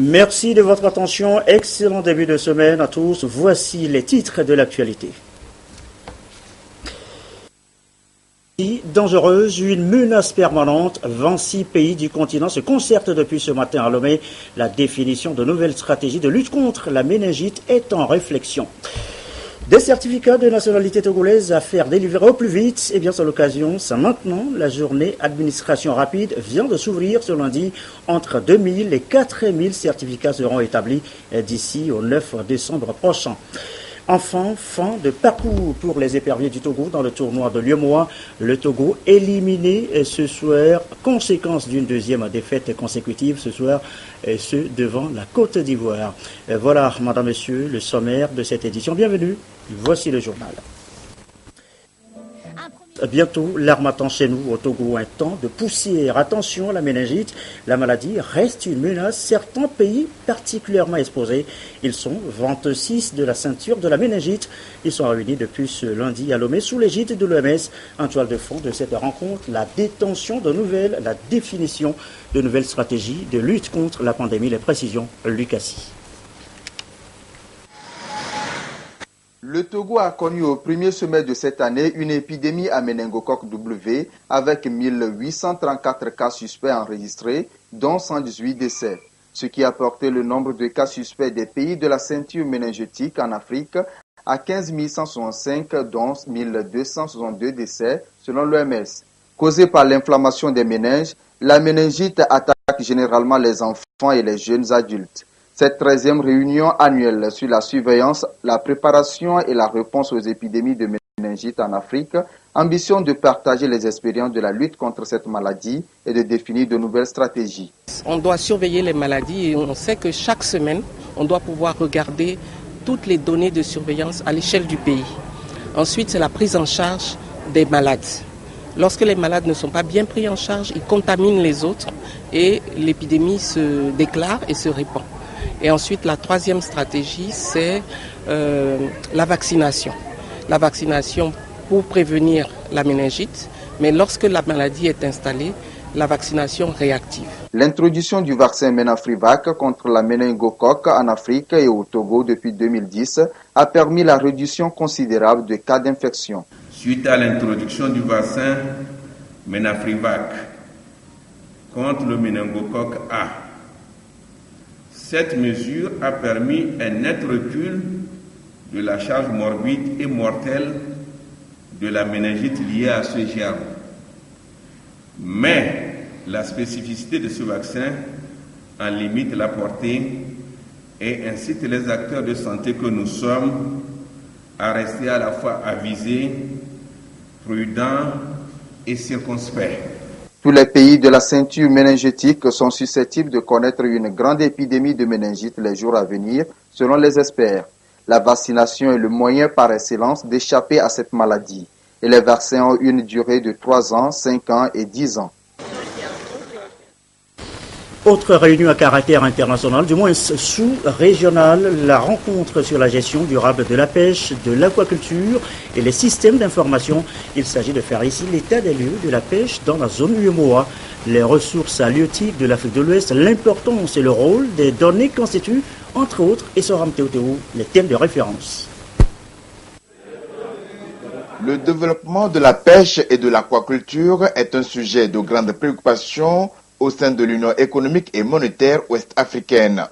Merci de votre attention. Excellent début de semaine à tous. Voici les titres de l'actualité. Dangereuse, une menace permanente. 26 pays du continent se concertent depuis ce matin à Lomé. La définition de nouvelles stratégies de lutte contre la méningite est en réflexion. Des certificats de nationalité togolaise à faire délivrer au plus vite. Eh bien, c'est l'occasion, c'est maintenant. La journée administration rapide vient de s'ouvrir ce lundi. Entre 2000 et 4000 certificats seront établis d'ici au 9 décembre prochain. Enfin, fin de parcours pour les éperviers du Togo dans le tournoi de Lyomoa. Le Togo éliminé ce soir, conséquence d'une deuxième défaite consécutive ce soir, ce devant la Côte d'Ivoire. Voilà, madame, monsieur, le sommaire de cette édition. Bienvenue, voici le journal. Bientôt, l'harmattan chez nous au Togo, un temps de poussière. Attention à la méningite, la maladie reste une menace. Certains pays particulièrement exposés, ils sont 26 de la ceinture de la méningite. Ils sont réunis depuis ce lundi à Lomé sous l'égide de l'OMS. En toile de fond de cette rencontre, la définition de nouvelles stratégies de lutte contre la pandémie. Les précisions, Lucassi. Le Togo a connu au premier semestre de cette année une épidémie à méningocoque W avec 1834 cas suspects enregistrés, dont 118 décès, ce qui a porté le nombre de cas suspects des pays de la ceinture méningétique en Afrique à 15 165, dont 1262 décès selon l'OMS. Causée par l'inflammation des méninges, la méningite attaque généralement les enfants et les jeunes adultes. Cette 13e réunion annuelle sur la surveillance, la préparation et la réponse aux épidémies de méningite en Afrique ambitionne de partager les expériences de la lutte contre cette maladie et de définir de nouvelles stratégies. On doit surveiller les maladies et on sait que chaque semaine, on doit pouvoir regarder toutes les données de surveillance à l'échelle du pays. Ensuite, c'est la prise en charge des malades. Lorsque les malades ne sont pas bien pris en charge, ils contaminent les autres et l'épidémie se déclare et se répand. Et ensuite, la troisième stratégie, c'est la vaccination. La vaccination pour prévenir la méningite, mais lorsque la maladie est installée, la vaccination réactive. L'introduction du vaccin Menafrivac contre la méningocoque en Afrique et au Togo depuis 2010 a permis la réduction considérable de cas d'infection. Suite à l'introduction du vaccin Menafrivac contre le méningocoque A, cette mesure a permis un net recul de la charge morbide et mortelle de la méningite liée à ce germe. Mais la spécificité de ce vaccin en limite la portée et incite les acteurs de santé que nous sommes à rester à la fois avisés, prudents et circonspects. Tous les pays de la ceinture méningétique sont susceptibles de connaître une grande épidémie de méningite les jours à venir, selon les experts. La vaccination est le moyen par excellence d'échapper à cette maladie. Et les vaccins ont une durée de 3 ans, 5 ans et 10 ans. Autre réunion à caractère international, du moins sous-régional, la rencontre sur la gestion durable de la pêche, de l'aquaculture et les systèmes d'information. Il s'agit de faire ici l'état des lieux de la pêche dans la zone Lyomoa, les ressources halieutiques de l'Afrique de l'Ouest, l'importance et le rôle des données constituent, entre autres, et Soram Teoteo, les thèmes de référence. Le développement de la pêche et de l'aquaculture est un sujet de grande préoccupation au sein de l'Union économique et monétaire ouest-africaine.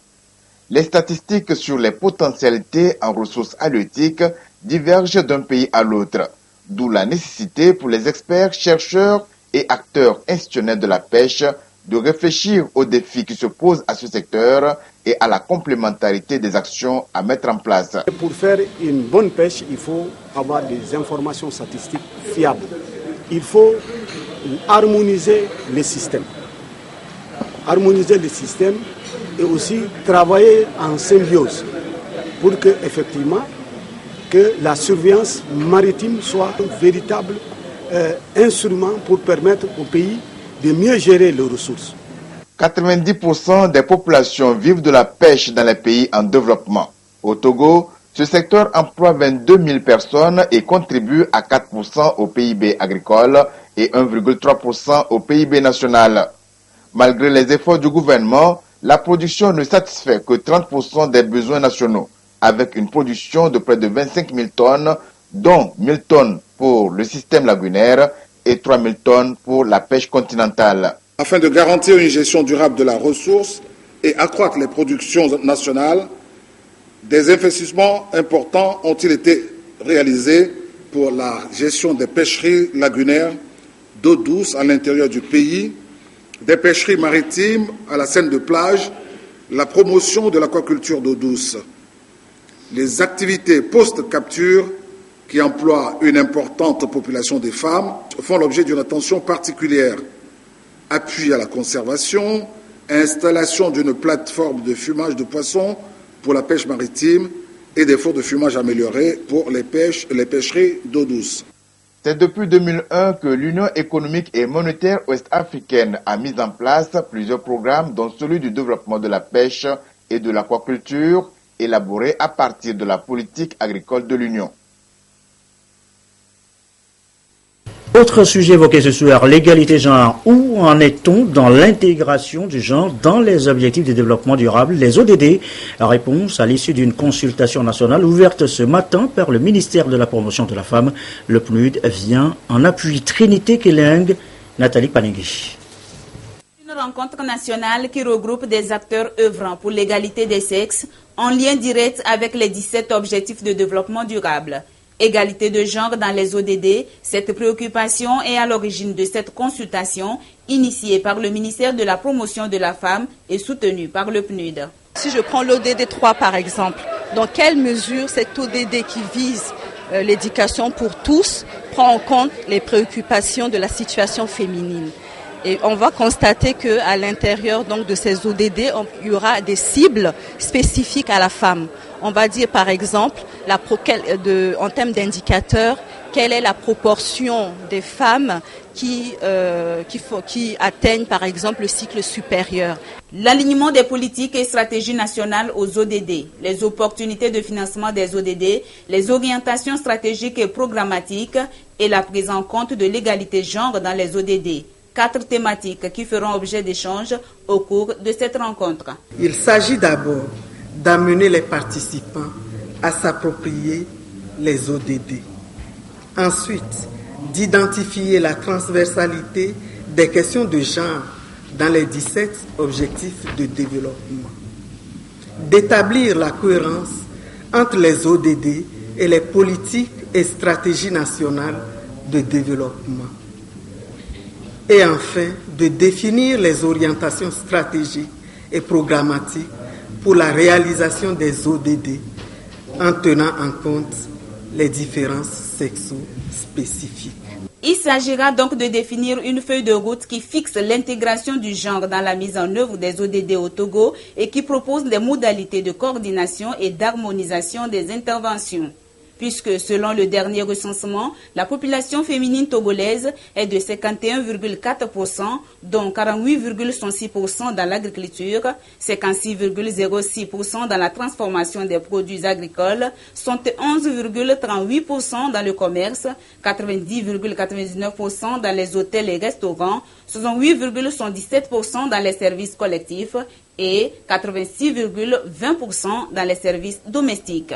Les statistiques sur les potentialités en ressources halieutiques divergent d'un pays à l'autre, d'où la nécessité pour les experts, chercheurs et acteurs institutionnels de la pêche de réfléchir aux défis qui se posent à ce secteur et à la complémentarité des actions à mettre en place. Pour faire une bonne pêche, il faut avoir des informations statistiques fiables. Il faut harmoniser les systèmes. Harmoniser les systèmes et aussi travailler en symbiose pour que, effectivement, que la surveillance maritime soit un véritable instrument pour permettre au pays de mieux gérer les ressources. 90% des populations vivent de la pêche dans les pays en développement. Au Togo, ce secteur emploie 22 000 personnes et contribue à 4% au PIB agricole et 1,3% au PIB national. Malgré les efforts du gouvernement, La production ne satisfait que 30% des besoins nationaux, avec une production de près de 25 000 tonnes, dont 1 000 tonnes pour le système lagunaire et 3 000 tonnes pour la pêche continentale. Afin de garantir une gestion durable de la ressource et accroître les productions nationales, des investissements importants ont-ils été réalisés pour la gestion des pêcheries lagunaires d'eau douce à l'intérieur du pays, des pêcheries maritimes à la Seine de plage, la promotion de l'aquaculture d'eau douce. Les activités post-capture qui emploient une importante population de femmes font l'objet d'une attention particulière. Appui à la conservation, installation d'une plateforme de fumage de poissons pour la pêche maritime et des fours de fumage améliorés pour les pêcheries d'eau douce. C'est depuis 2001 que l'Union économique et monétaire ouest-africaine a mis en place plusieurs programmes, dont celui du développement de la pêche et de l'aquaculture, élaborés à partir de la politique agricole de l'Union. Autre sujet évoqué ce soir, l'égalité genre. Où en est-on dans l'intégration du genre dans les objectifs de développement durable, les ODD? Réponse à l'issue d'une consultation nationale ouverte ce matin par le ministère de la Promotion de la Femme. Le PNUD vient en appui. Trinité Keling, Nathalie Panegui. Une rencontre nationale qui regroupe des acteurs œuvrant pour l'égalité des sexes en lien direct avec les 17 objectifs de développement durable. Égalité de genre dans les ODD, cette préoccupation est à l'origine de cette consultation initiée par le ministère de la Promotion de la Femme et soutenue par le PNUD. Si je prends l'ODD 3 par exemple, dans quelle mesure cet ODD qui vise l'éducation pour tous prend en compte les préoccupations de la situation féminine? Et on va constater qu'à l'intérieur donc de ces ODD, il y aura des cibles spécifiques à la femme. On va dire par exemple, en termes d'indicateurs, quelle est la proportion des femmes qui atteignent par exemple le cycle supérieur. L'alignement des politiques et stratégies nationales aux ODD, les opportunités de financement des ODD, les orientations stratégiques et programmatiques et la prise en compte de l'égalité genre dans les ODD. 4 thématiques qui feront objet d'échanges au cours de cette rencontre. Il s'agit d'abord d'amener les participants à s'approprier les ODD. Ensuite, d'identifier la transversalité des questions de genre dans les 17 objectifs de développement. D'établir la cohérence entre les ODD et les politiques et stratégies nationales de développement. Et enfin, de définir les orientations stratégiques et programmatiques pour la réalisation des ODD en tenant en compte les différences sexo-spécifiques. Il s'agira donc de définir une feuille de route qui fixe l'intégration du genre dans la mise en œuvre des ODD au Togo et qui propose des modalités de coordination et d'harmonisation des interventions. Puisque selon le dernier recensement, la population féminine togolaise est de 51,4%, dont 48,66% dans l'agriculture, 56,06% dans la transformation des produits agricoles, 71,38% dans le commerce, 90,99% dans les hôtels et restaurants, 68,77% dans les services collectifs et 86,20% dans les services domestiques.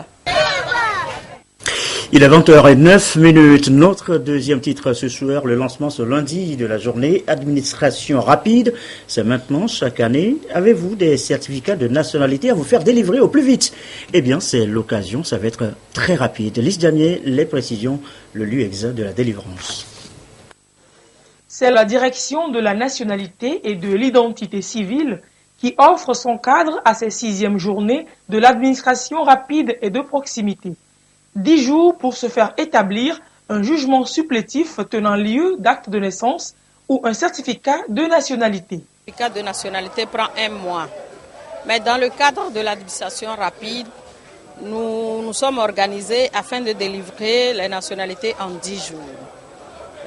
Il est 20h09. Notre deuxième titre ce soir, le lancement ce lundi de la journée administration rapide. C'est maintenant, chaque année. Avez-vous des certificats de nationalité à vous faire délivrer au plus vite? Eh bien, c'est l'occasion, ça va être très rapide. Lise Damier, les précisions, le lieu exact de la délivrance. C'est la direction de la nationalité et de l'identité civile qui offre son cadre à ces 6e journées de l'administration rapide et de proximité. 10 jours pour se faire établir un jugement supplétif tenant lieu d'acte de naissance ou un certificat de nationalité. Le certificat de nationalité prend 1 mois. Mais dans le cadre de l'administration rapide, nous sommes organisés afin de délivrer les nationalités en 10 jours.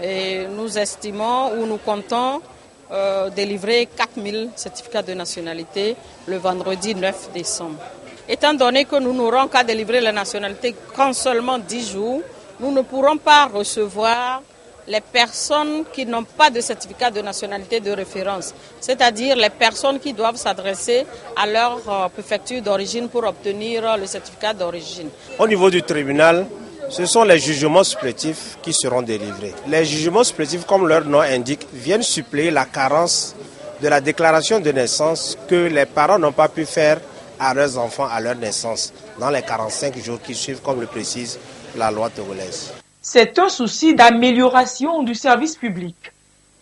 Et nous estimons ou nous comptons délivrer 4000 certificats de nationalité le vendredi 9 décembre. Étant donné que nous n'aurons qu'à délivrer la nationalité qu'en seulement 10 jours, nous ne pourrons pas recevoir les personnes qui n'ont pas de certificat de nationalité de référence, c'est-à-dire les personnes qui doivent s'adresser à leur préfecture d'origine pour obtenir le certificat d'origine. Au niveau du tribunal, ce sont les jugements supplétifs qui seront délivrés. Les jugements supplétifs, comme leur nom indique, viennent suppléer la carence de la déclaration de naissance que les parents n'ont pas pu faire à leurs enfants à leur naissance dans les 45 jours qui suivent, comme le précise la loi togolaise. C'est un souci d'amélioration du service public.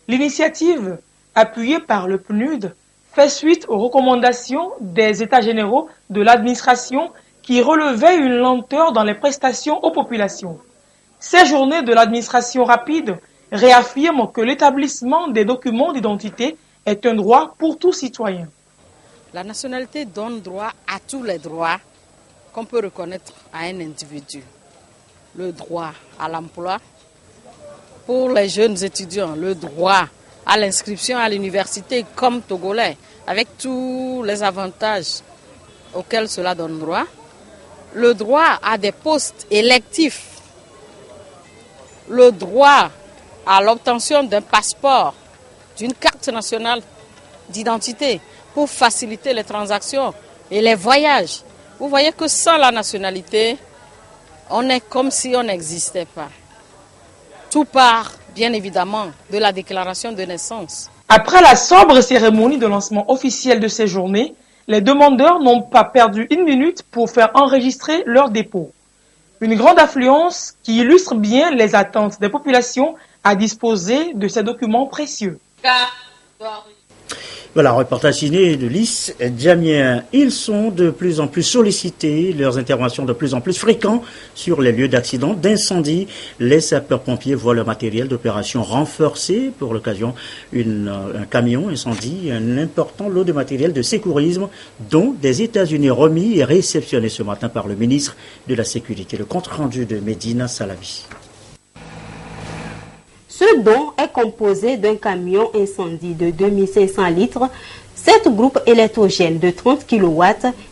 L'initiative, appuyée par le PNUD, fait suite aux recommandations des États généraux de l'administration qui relevaient une lenteur dans les prestations aux populations. Ces journées de l'administration rapide réaffirment que l'établissement des documents d'identité est un droit pour tout citoyen. La nationalité donne droit à tous les droits qu'on peut reconnaître à un individu. Le droit à l'emploi pour les jeunes étudiants, le droit à l'inscription à l'université comme Togolais, avec tous les avantages auxquels cela donne droit, le droit à des postes électifs, le droit à l'obtention d'un passeport, d'une carte nationale d'identité pour faciliter les transactions et les voyages. Vous voyez que sans la nationalité, on est comme si on n'existait pas. Tout part, bien évidemment, de la déclaration de naissance. Après la sobre cérémonie de lancement officiel de ces journées, les demandeurs n'ont pas perdu une minute pour faire enregistrer leur dépôt. Une grande affluence qui illustre bien les attentes des populations à disposer de ces documents précieux. Voilà, reportage signé de Lys Djamien. Ils sont de plus en plus sollicités, leurs interventions de plus en plus fréquentes sur les lieux d'accidents, d'incendie. Les sapeurs-pompiers voient leur matériel d'opération renforcé. Pour l'occasion, un camion incendie, un important lot de matériel de sécurisme, dont des États-Unis remis et réceptionné ce matin par le ministre de la Sécurité. Le compte rendu de Medina Salavi. Ce don est composé d'un camion incendie de 2500 litres, 7 groupes électrogènes de 30 kW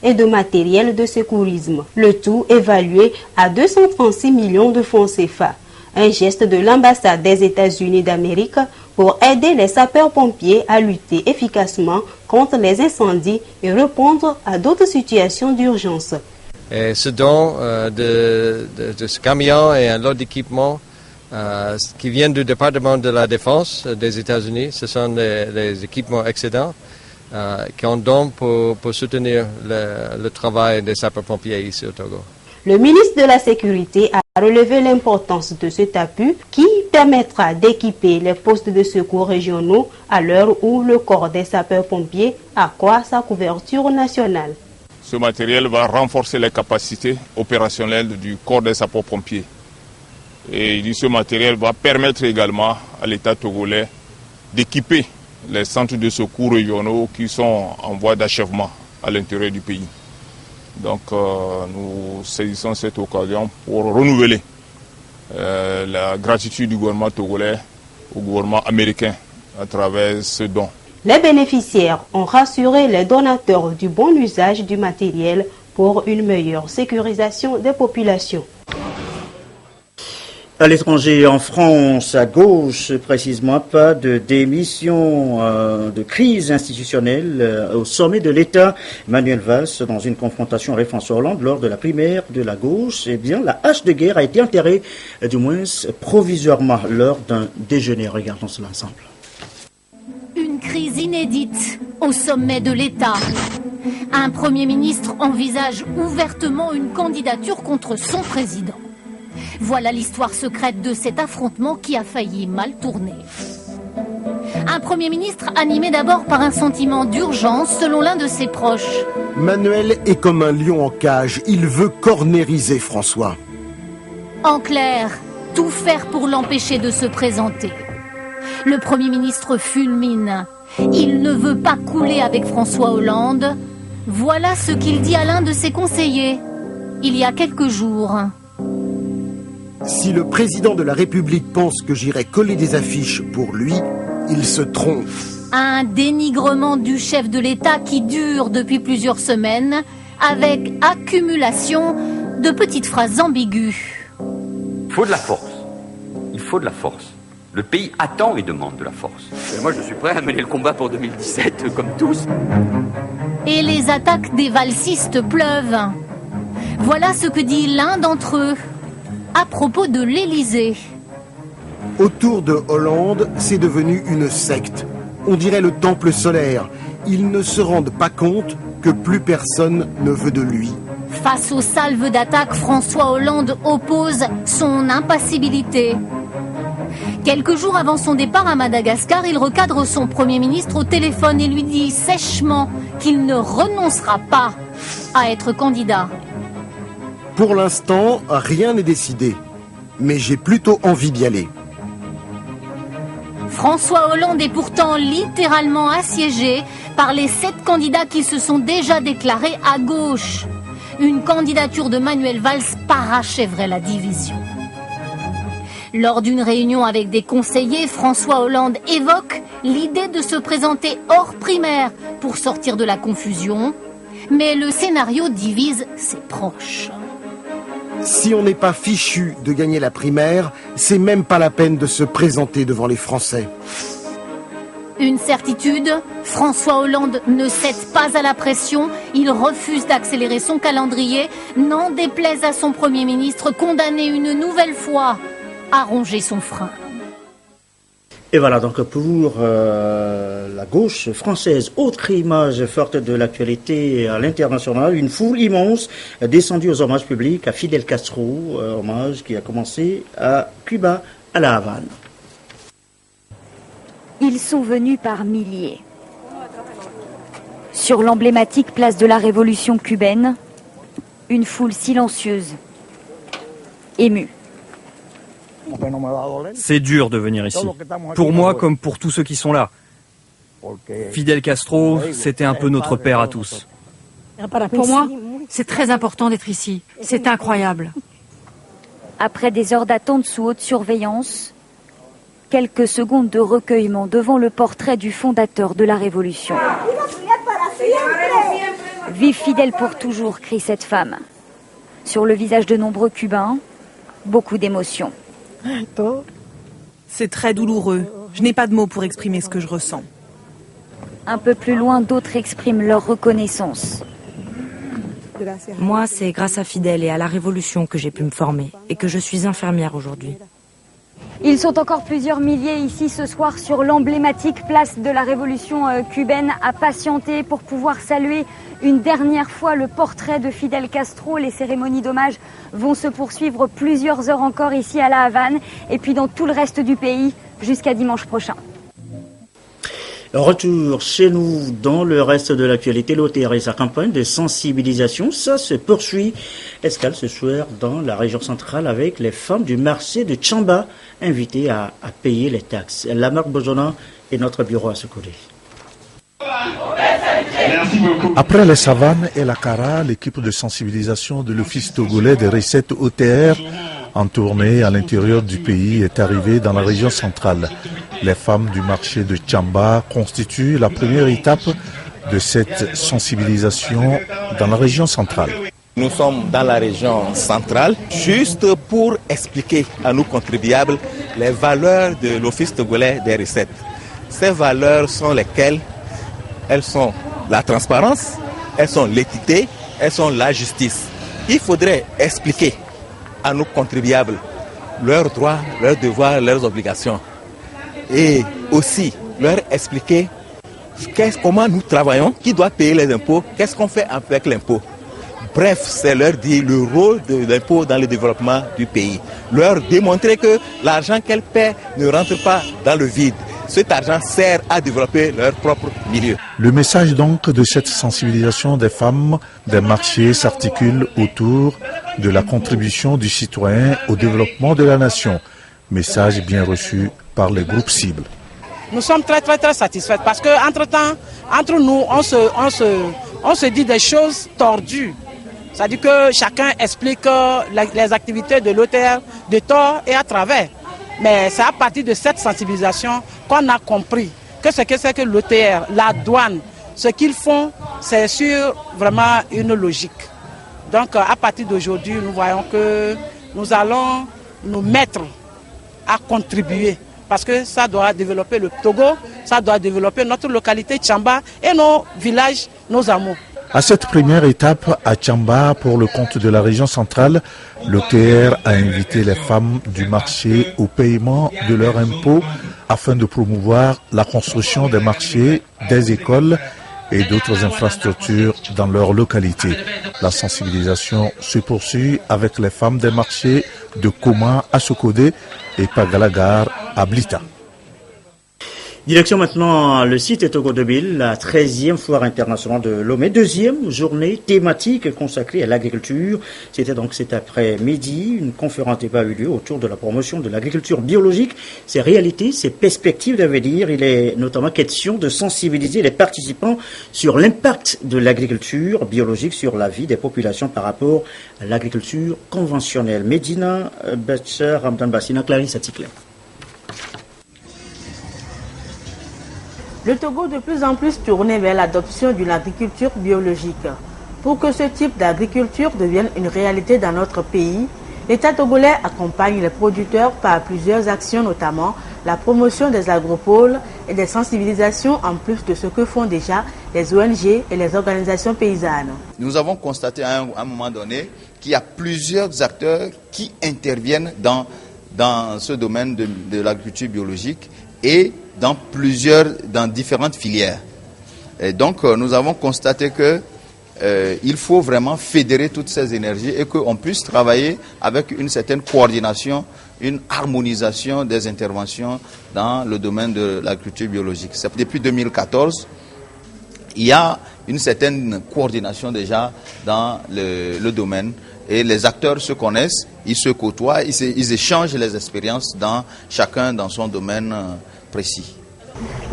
et de matériel de sécurisme. Le tout évalué à 236 millions de francs CFA. Un geste de l'ambassade des États-Unis d'Amérique pour aider les sapeurs-pompiers à lutter efficacement contre les incendies et répondre à d'autres situations d'urgence. Ce don de ce camion et un lot d'équipements qui viennent du département de la défense des États-Unis, ce sont les équipements excédents qu'on donne pour soutenir le travail des sapeurs-pompiers ici au Togo. Le ministre de la Sécurité a relevé l'importance de cet appui qui permettra d'équiper les postes de secours régionaux à l'heure où le corps des sapeurs-pompiers accroît sa couverture nationale. Ce matériel va renforcer les capacités opérationnelles du corps des sapeurs-pompiers. Et ce matériel va permettre également à l'État togolais d'équiper les centres de secours régionaux qui sont en voie d'achèvement à l'intérieur du pays. Donc nous saisissons cette occasion pour renouveler la gratitude du gouvernement togolais au gouvernement américain à travers ce don. Les bénéficiaires ont rassuré les donateurs du bon usage du matériel pour une meilleure sécurisation des populations. À l'étranger, en France, à gauche précisément, pas de démission de crise institutionnelle au sommet de l'État. Manuel Valls, dans une confrontation avec François Hollande lors de la primaire de la gauche, eh bien, la hache de guerre a été enterrée, du moins provisoirement, lors d'un déjeuner. Regardons cela ensemble. Une crise inédite au sommet de l'État. Un Premier ministre envisage ouvertement une candidature contre son président. Voilà l'histoire secrète de cet affrontement qui a failli mal tourner. Un Premier ministre animé d'abord par un sentiment d'urgence selon l'un de ses proches. Manuel est comme un lion en cage, il veut cornériser François. En clair, tout faire pour l'empêcher de se présenter. Le Premier ministre fulmine. Il ne veut pas couler avec François Hollande. Voilà ce qu'il dit à l'un de ses conseillers, il y a quelques jours. Si le président de la République pense que j'irai coller des affiches pour lui, il se trompe. Un dénigrement du chef de l'État qui dure depuis plusieurs semaines, avec accumulation de petites phrases ambiguës. Il faut de la force. Il faut de la force. Le pays attend et demande de la force. Et moi, je suis prêt à mener le combat pour 2017, comme tous. Et les attaques des valsistes pleuvent. Voilà ce que dit l'un d'entre eux à propos de l'Élysée. Autour de Hollande, c'est devenu une secte. On dirait le temple solaire. Ils ne se rendent pas compte que plus personne ne veut de lui. Face aux salves d'attaque, François Hollande oppose son impassibilité. Quelques jours avant son départ à Madagascar, il recadre son Premier ministre au téléphone et lui dit sèchement qu'il ne renoncera pas à être candidat. Pour l'instant, rien n'est décidé. Mais j'ai plutôt envie d'y aller. François Hollande est pourtant littéralement assiégé par les 7 candidats qui se sont déjà déclarés à gauche. Une candidature de Manuel Valls parachèverait la division. Lors d'une réunion avec des conseillers, François Hollande évoque l'idée de se présenter hors primaire pour sortir de la confusion. Mais le scénario divise ses proches. Si on n'est pas fichu de gagner la primaire, c'est même pas la peine de se présenter devant les Français. Une certitude, François Hollande ne cède pas à la pression. Il refuse d'accélérer son calendrier, n'en déplaise à son Premier ministre, condamné une nouvelle fois à ronger son frein. Et voilà donc pour la gauche française. Autre image forte de l'actualité à l'international, une foule immense descendue aux hommages publics à Fidel Castro, hommage qui a commencé à Cuba, à La Havane. Ils sont venus par milliers. Sur l'emblématique place de la Révolution cubaine, une foule silencieuse, émue. C'est dur de venir ici. Pour moi comme pour tous ceux qui sont là. Fidel Castro, c'était un peu notre père à tous. Pour moi, c'est très important d'être ici. C'est incroyable. Après des heures d'attente sous haute surveillance, quelques secondes de recueillement devant le portrait du fondateur de la Révolution. Vive Fidel pour toujours, crie cette femme. Sur le visage de nombreux Cubains, beaucoup d'émotions. C'est très douloureux. Je n'ai pas de mots pour exprimer ce que je ressens. Un peu plus loin, d'autres expriment leur reconnaissance. Moi, c'est grâce à Fidel et à la Révolution que j'ai pu me former et que je suis infirmière aujourd'hui. Ils sont encore plusieurs milliers ici ce soir sur l'emblématique place de la Révolution cubaine à patienter pour pouvoir saluer une dernière fois le portrait de Fidel Castro. Les cérémonies d'hommage vont se poursuivre plusieurs heures encore ici à La Havane et puis dans tout le reste du pays jusqu'à dimanche prochain. Retour chez nous dans le reste de l'actualité. L'OTR et sa campagne de sensibilisation, ça se poursuit. Escale ce soir dans la région centrale avec les femmes du marché de Tchamba invitées à payer les taxes. Lamarck Bojona est notre bureau à Sokolé. Après les savanes et la Kara, l'équipe de sensibilisation de l'Office togolais des recettes OTR en tournée à l'intérieur du pays est arrivée dans la région centrale. Les femmes du marché de Tchamba constituent la première étape de cette sensibilisation dans la région centrale. Nous sommes dans la région centrale juste pour expliquer à nos contribuables les valeurs de l'Office togolais des recettes. Ces valeurs sont lesquelles? Elles sont la transparence, elles sont l'équité, elles sont la justice. Il faudrait expliquer à nos contribuables leurs droits, leurs devoirs, leurs obligations. Et aussi leur expliquer comment nous travaillons, qui doit payer les impôts, qu'est-ce qu'on fait avec l'impôt. Bref, c'est leur dire le rôle de l'impôt dans le développement du pays. Leur démontrer que l'argent qu'elles paient ne rentre pas dans le vide. Cet argent sert à développer leur propre milieu. Le message donc de cette sensibilisation des femmes des marchés s'articule autour de la contribution du citoyen au développement de la nation. Message bien reçu par les groupes cibles. Nous sommes très satisfaits parce que entre nous, on se dit des choses tordues. C'est-à-dire que chacun explique les activités de l'OTR de tort et à travers. Mais c'est à partir de cette sensibilisation qu'on a compris que ce que c'est que l'OTR, la douane, ce qu'ils font, c'est sur vraiment une logique. Donc à partir d'aujourd'hui, nous voyons que nous allons nous mettre à contribuer parce que ça doit développer le Togo, ça doit développer notre localité Tchamba et nos villages, nos hameaux. À cette première étape à Tchamba, pour le compte de la région centrale, l'OTR a invité les femmes du marché au paiement de leurs impôts afin de promouvoir la construction des marchés, des écoles et d'autres infrastructures dans leur localité. La sensibilisation se poursuit avec les femmes des marchés de Koma à Sokodé et Pagalagar à Blita. Direction maintenant le site Togo 2000, la 13e foire internationale de Lomé, deuxième journée thématique consacrée à l'agriculture. C'était donc cet après-midi, une conférence débat a eu lieu autour de la promotion de l'agriculture biologique, ses réalités, ses perspectives d'avenir. Il est notamment question de sensibiliser les participants sur l'impact de l'agriculture biologique sur la vie des populations par rapport à l'agriculture conventionnelle. Medina Betcher, Ramdan Bassina, Clarisse Atikler. Le Togo de plus en plus tourné vers l'adoption d'une agriculture biologique. Pour que ce type d'agriculture devienne une réalité dans notre pays, l'État togolais accompagne les producteurs par plusieurs actions, notamment la promotion des agropoles et des sensibilisations en plus de ce que font déjà les ONG et les organisations paysannes. Nous avons constaté à un moment donné qu'il y a plusieurs acteurs qui interviennent dans ce domaine de l'agriculture biologique et dans différentes filières. Et donc nous avons constaté que il faut vraiment fédérer toutes ces énergies et qu'on puisse travailler avec une certaine coordination, une harmonisation des interventions dans le domaine de l'agriculture biologique. Depuis 2014, il y a une certaine coordination déjà dans le domaine et les acteurs se connaissent, ils se côtoient, ils échangent les expériences chacun dans son domaine précis.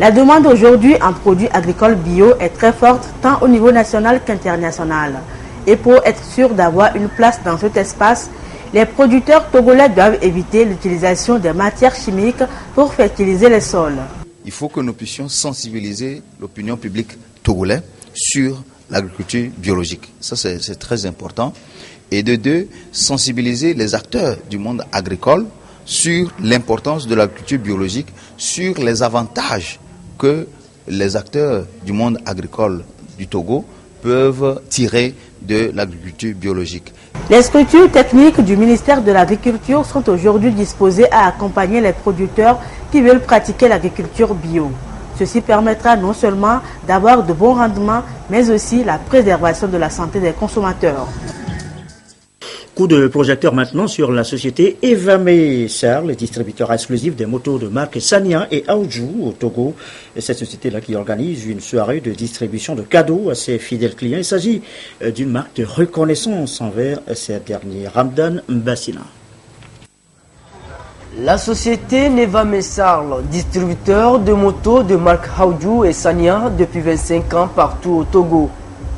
La demande aujourd'hui en produits agricoles bio est très forte tant au niveau national qu'international. Et pour être sûr d'avoir une place dans cet espace, les producteurs togolais doivent éviter l'utilisation des matières chimiques pour fertiliser les sols. Il faut que nous puissions sensibiliser l'opinion publique togolaise sur l'agriculture biologique. Ça, c'est très important. Et de deux, sensibiliser les acteurs du monde agricole sur l'importance de l'agriculture biologique, sur les avantages que les acteurs du monde agricole du Togo peuvent tirer de l'agriculture biologique. Les structures techniques du ministère de l'Agriculture sont aujourd'hui disposées à accompagner les producteurs qui veulent pratiquer l'agriculture bio. Ceci permettra non seulement d'avoir de bons rendements, mais aussi la préservation de la santé des consommateurs. Coup de projecteur maintenant sur la société Evame Sar, le distributeur exclusif des motos de marque Sanya et Aoudjou au Togo. Et cette société-là qui organise une soirée de distribution de cadeaux à ses fidèles clients. Il s'agit d'une marque de reconnaissance envers ces derniers. Ramdan Mbassina. La société Evame Sar, distributeur de motos de marque Aoudjou et Sanya depuis 25 ans partout au Togo.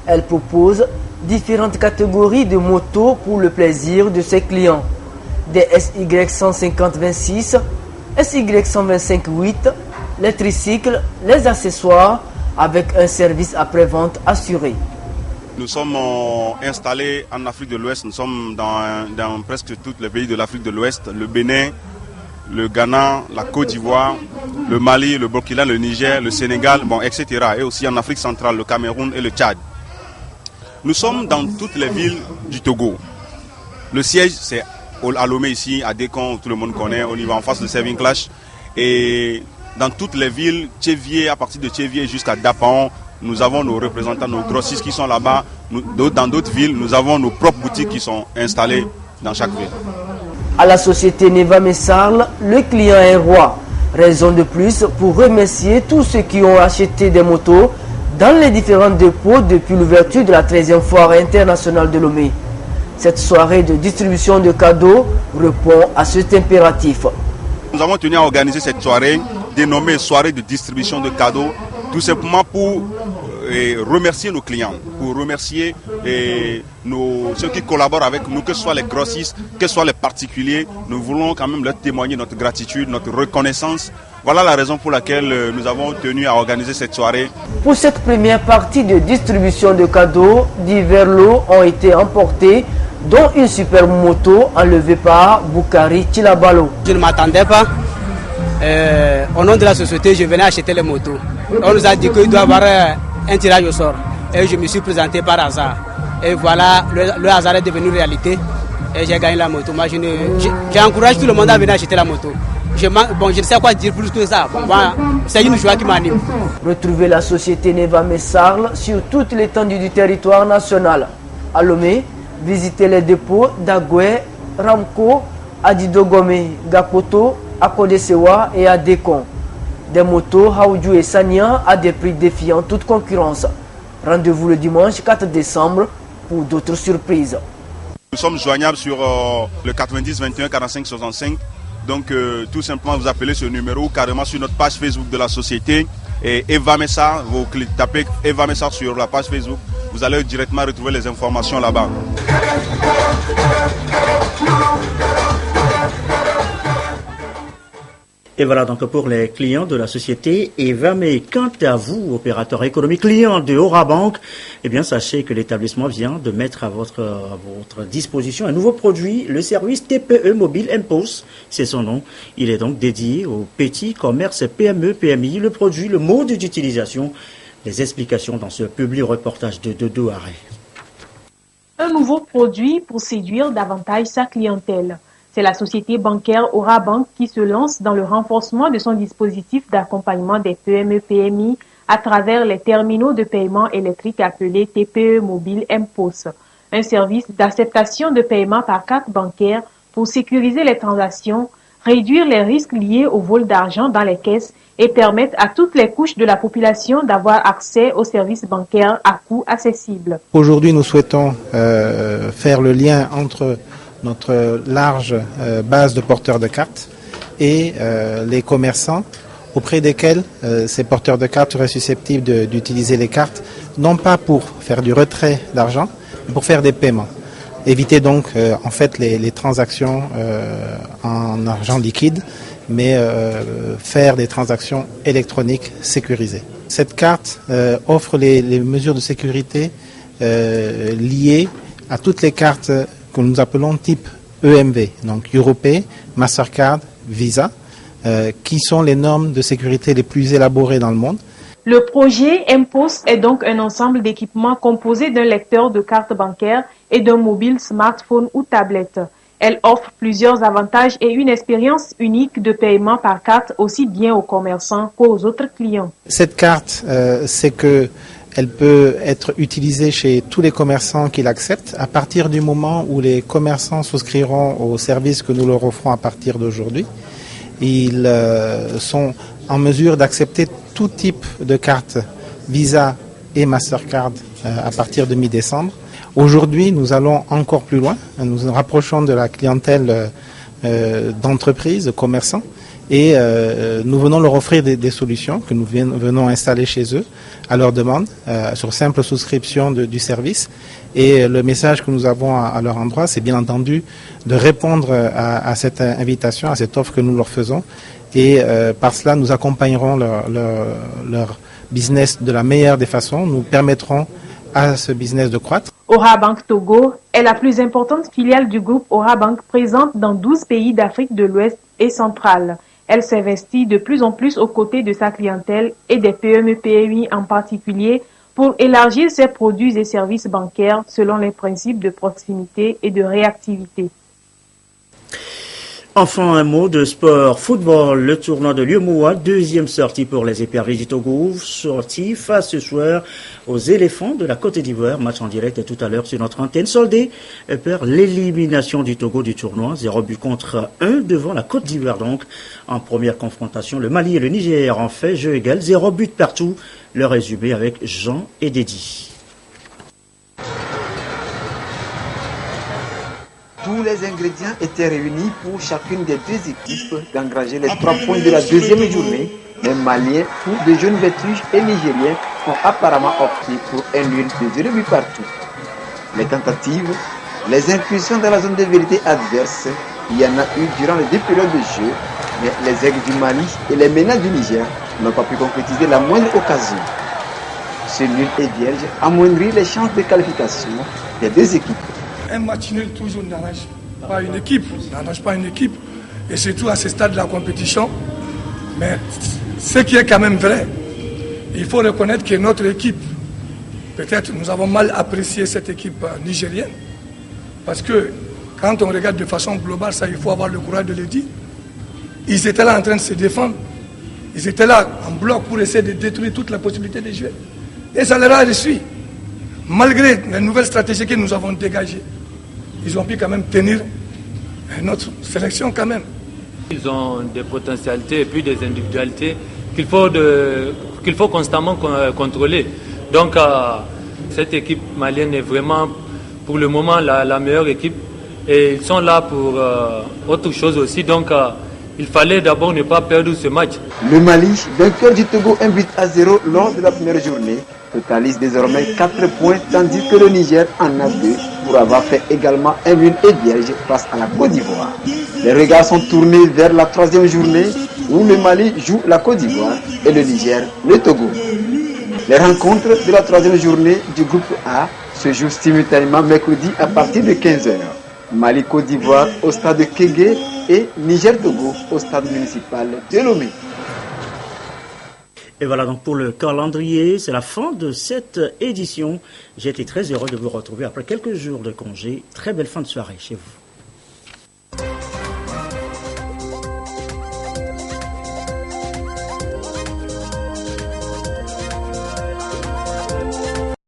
Elle propose différentes catégories de motos pour le plaisir de ses clients. Des SY 150-26, SY 125-8, les tricycles, les accessoires, avec un service après-vente assuré. Nous sommes installés en Afrique de l'Ouest, nous sommes dans presque tous les pays de l'Afrique de l'Ouest, le Bénin, le Ghana, la Côte d'Ivoire, le Mali, le Burkina, le Niger, le Sénégal, etc. Et aussi en Afrique centrale, le Cameroun et le Tchad. Nous sommes dans toutes les villes du Togo. Le siège, c'est à Lomé ici, à Dekon, tout le monde connaît, on y va en face de Serving Clash. Et dans toutes les villes, Tchévier, à partir de Tchévier jusqu'à Dapaon, nous avons nos représentants, nos grossistes qui sont là-bas. Dans d'autres villes, nous avons nos propres boutiques qui sont installées dans chaque ville. À la société Evame Sar, le client est roi. Raison de plus pour remercier tous ceux qui ont acheté des motos dans les différents dépôts depuis l'ouverture de la 13e foire internationale de Lomé. Cette soirée de distribution de cadeaux répond à cet impératif. Nous avons tenu à organiser cette soirée dénommée soirée de distribution de cadeaux, tout simplement pour remercier nos clients, pour remercier ceux qui collaborent avec nous, que ce soit les grossistes, que ce soit les particuliers. Nous voulons quand même leur témoigner notre gratitude, notre reconnaissance. Voilà la raison pour laquelle nous avons tenu à organiser cette soirée. Pour cette première partie de distribution de cadeaux, divers lots ont été emportés, dont une super moto enlevée par Boukari Chilabalo. Je ne m'attendais pas Au nom de la société, je venais acheter les motos. On nous a dit qu'il doit y avoir un tirage au sort. Et je me suis présenté par hasard. Et voilà, le hasard est devenu réalité. Et j'ai gagné la moto. Moi, j'encourage tout le monde à venir acheter la moto. Je ne sais quoi dire plus que ça. C'est une joie qui m'anime. Retrouvez la société Neva Messarl sur toute l'étendue du territoire national. À Lomé, visitez les dépôts d'Agoué, Ramco, Adidogome, Gapoto, Akodesewa et Adekon. Des motos Haoudjou et Sanya à des prix défiant toute concurrence. Rendez-vous le dimanche 4 décembre pour d'autres surprises. Nous sommes joignables sur le 90 21 45 65. Donc tout simplement vous appelez ce numéro ou carrément sur notre page Facebook de la société. Et Eva Messar, vous tapez Eva Messar sur la page Facebook. Vous allez directement retrouver les informations là-bas. Et voilà donc pour les clients de la société Eva. Mais quant à vous, opérateur économique client de Orabank, eh bien sachez que l'établissement vient de mettre à votre disposition un nouveau produit, le service TPE Mobile MPOS, c'est son nom. Il est donc dédié aux petits commerces PME, PMI. Le produit, le mode d'utilisation, les explications dans ce public reportage de Dodo Arrêt. Un nouveau produit pour séduire davantage sa clientèle. C'est la société bancaire Orabank qui se lance dans le renforcement de son dispositif d'accompagnement des PME-PMI à travers les terminaux de paiement électrique appelés TPE Mobile MPOS, un service d'acceptation de paiement par carte bancaire pour sécuriser les transactions, réduire les risques liés au vol d'argent dans les caisses et permettre à toutes les couches de la population d'avoir accès aux services bancaires à coût accessible. Aujourd'hui, nous souhaitons faire le lien entre notre large base de porteurs de cartes et les commerçants auprès desquels ces porteurs de cartes seraient susceptibles d'utiliser les cartes, non pas pour faire du retrait d'argent, mais pour faire des paiements. Éviter donc en fait les transactions en argent liquide, mais faire des transactions électroniques sécurisées. Cette carte offre les mesures de sécurité liées à toutes les cartes que nous appelons type EMV, donc Europay, Mastercard, Visa, qui sont les normes de sécurité les plus élaborées dans le monde. Le projet MPOS est donc un ensemble d'équipements composé d'un lecteur de carte bancaire et d'un mobile smartphone ou tablette. Elle offre plusieurs avantages et une expérience unique de paiement par carte aussi bien aux commerçants qu'aux autres clients. Cette carte, c'est que elle peut être utilisée chez tous les commerçants qui l'acceptent à partir du moment où les commerçants souscriront aux services que nous leur offrons à partir d'aujourd'hui. Ils sont en mesure d'accepter tout type de carte Visa et Mastercard à partir de mi-décembre. Aujourd'hui, nous allons encore plus loin. Nous nous rapprochons de la clientèle d'entreprises, de commerçants. Et nous venons leur offrir des solutions que nous venons installer chez eux à leur demande, sur simple souscription du service. Et le message que nous avons à leur endroit, c'est bien entendu de répondre à cette invitation, à cette offre que nous leur faisons. Et par cela, nous accompagnerons leur business de la meilleure des façons. Nous permettrons à ce business de croître. Orabank Togo est la plus importante filiale du groupe Orabank présente dans 12 pays d'Afrique de l'Ouest et centrale. Elle s'investit de plus en plus aux côtés de sa clientèle et des PME-PMI en particulier pour élargir ses produits et services bancaires selon les principes de proximité et de réactivité. Enfin, un mot de sport. Football, le tournoi de Lyomoua, deuxième sortie pour les éperviers du Togo, sortie face ce soir aux éléphants de la Côte d'Ivoire. Match en direct tout à l'heure sur notre antenne. Soldé par l'élimination du Togo du tournoi. 0 but contre 1 devant la Côte d'Ivoire donc. En première confrontation, le Mali et le Niger en fait jeu égal. 0 but partout. Le résumé avec Jean et Dédi. Tous les ingrédients étaient réunis pour chacune des deux équipes d'engranger les 3 points de la deuxième journée. Les Maliens, fous de jeunes vertuges et Nigériens ont apparemment opté pour un nul de 0 but partout. Les tentatives, les incursions dans la zone de vérité adverse, il y en a eu durant les 2 périodes de jeu, mais les aigles du Mali et les ménages du Niger n'ont pas pu concrétiser la moindre occasion. Ce nul et vierge amoindrit les chances de qualification des deux équipes. Un match nul toujours n'arrange pas une équipe, Et surtout à ce stade de la compétition, Mais ce qui est quand même vrai, il faut reconnaître que notre équipe, peut-être nous avons mal apprécié cette équipe nigérienne, parce que quand on regarde de façon globale, ça, il faut avoir le courage de le dire. Ils étaient là en train de se défendre. Ils étaient là en bloc pour essayer de détruire toute la possibilité de jouer. Et ça leur a réussi. Malgré les nouvelles stratégies que nous avons dégagées, ils ont pu quand même tenir notre sélection quand même. Ils ont des potentialités et puis des individualités qu'il faut constamment contrôler. Donc cette équipe malienne est vraiment pour le moment la meilleure équipe et ils sont là pour autre chose aussi. Donc il fallait d'abord ne pas perdre ce match. Le Mali, vainqueur du Togo 1-0 lors de la première journée, totalise désormais 4 points, tandis que le Niger en a 2 pour avoir fait également un nul et vierge face à la Côte d'Ivoire. Les regards sont tournés vers la 3e journée où le Mali joue la Côte d'Ivoire et le Niger le Togo. Les rencontres de la 3e journée du groupe A se jouent simultanément mercredi à partir de 15h. Mali-Côte d'Ivoire au stade de Kégué et Niger-Togo au stade municipal de Lomé. Et voilà donc pour le calendrier, c'est la fin de cette édition. J'ai été très heureux de vous retrouver après quelques jours de congé. Très belle fin de soirée chez vous.